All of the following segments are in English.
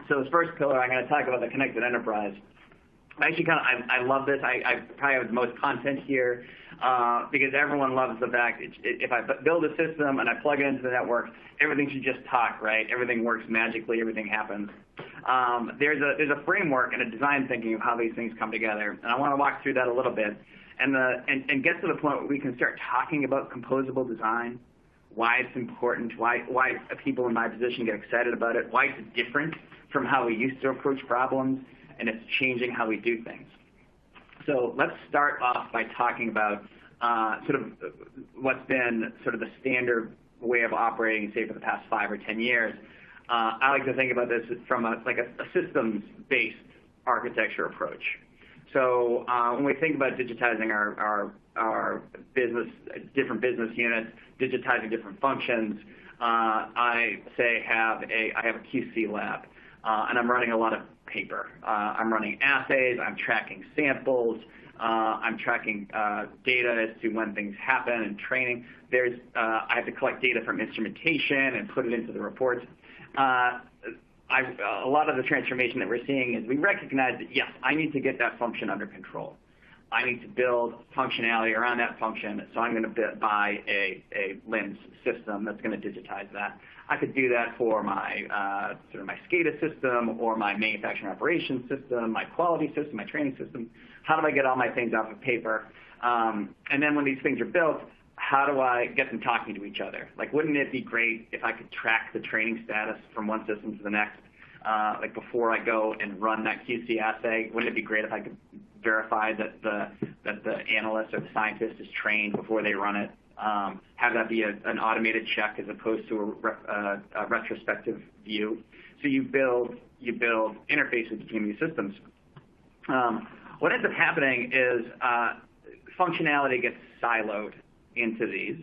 So this first pillar, I'm going to talk about the connected enterprise. I love this. I probably have the most content here because everyone loves the fact if I build a system and I plug it into the network, everything should just talk, right? Everything works magically. Everything happens. There's a framework and a design thinking of how these things come together, and I want to walk through that a little bit and get to the point where we can start talking about composable design, why it's important, why people in my position get excited about it, why it's different from how we used to approach problems, and it's changing how we do things. So let's start off by talking about sort of what's been sort of the standard way of operating, say, for the past 5 or 10 years. I like to think about this from a systems-based architecture approach. So when we think about digitizing our business, different business units, digitizing different functions, I say I have a QC lab, and I'm running a lot of paper. I'm running assays. I'm tracking samples. I'm tracking data as to when things happen and training. I have to collect data from instrumentation and put it into the reports. A lot of the transformation that we're seeing is we recognize that, yes, I need to get that function under control. I need to build functionality around that function, so I'm going to buy a LIMS system that's going to digitize that. I could do that for my sort of my SCADA system or my manufacturing operations system, my quality system, my training system. How do I get all my things off of paper? And then when these things are built, how do I get them talking to each other? Like, wouldn't it be great if I could track the training status from one system to the next? Like before I go and run that QC assay, wouldn't it be great if I could verify that the analyst or the scientist is trained before they run it? Have that be an automated check as opposed to a retrospective view. So you build interfaces between these systems. What ends up happening is functionality gets siloed into these,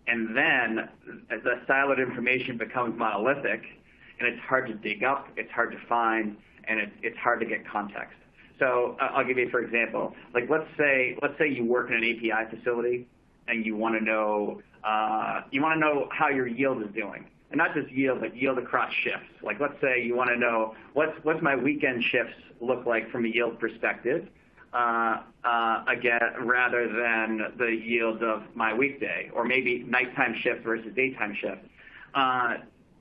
and then the siloed information becomes monolithic, and it's hard to dig up, it's hard to find, and it's hard to get context. So I'll give you, for example, like let's say you work in an API facility and you want to know how your yield is doing, and not just yield, but yield across shifts. Like let's say you want to know what's my weekend shifts look like from a yield perspective, again, rather than the yield of my weekday, or maybe nighttime shift versus daytime shift.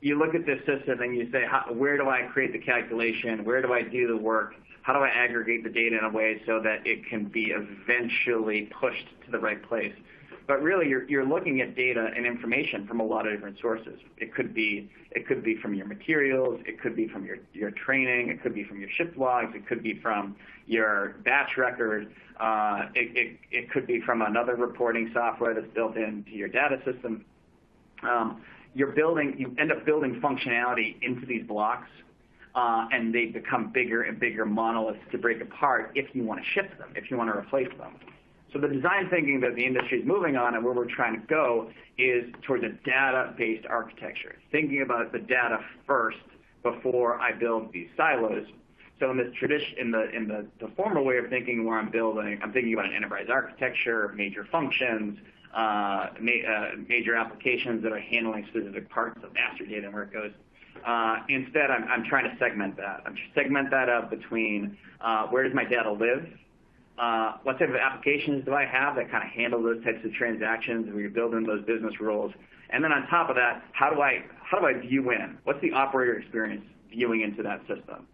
You look at this system and you say, where do I create the calculation? Where do I do the work? How do I aggregate the data in a way so that it can be eventually pushed to the right place? But really, you're looking at data and information from a lot of different sources. It could be from your materials. It could be from your training. It could be from your shift logs. It could be from your batch record. It could be from another reporting software that's built into your data system. You end up building functionality into these blocks, and they become bigger and bigger monoliths to break apart if you want to shift them, if you want to replace them. So the design thinking that the industry is moving on and where we're trying to go is towards a data-based architecture, thinking about the data first before I build these silos. So in this tradition, in the former way of thinking, where I'm thinking about an enterprise architecture, major functions, major applications that are handling specific parts of master data and where it goes. Instead, I'm trying to segment that. I'm segment that up between where does my data live, what type of applications do I have that kind of handle those types of transactions where you're building those business rules, and then on top of that, how do I view in? What's the operator experience viewing into that system?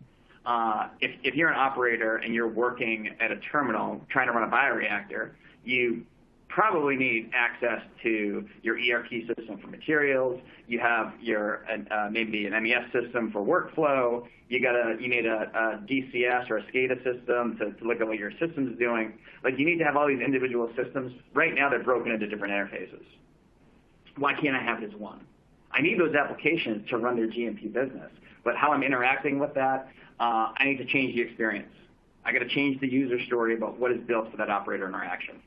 If you're an operator and you're working at a terminal trying to run a bioreactor, you probably need access to your ERP system for materials. You have your maybe an MES system for workflow. You need a DCS or a SCADA system to look at what your system is doing. Like, you need to have all these individual systems. Right now, they're broken into different interfaces. Why can't I have it as one? I need those applications to run their GMP business, but how I'm interacting with that, I need to change the experience. I got to change the user story about what is built for that operator interaction.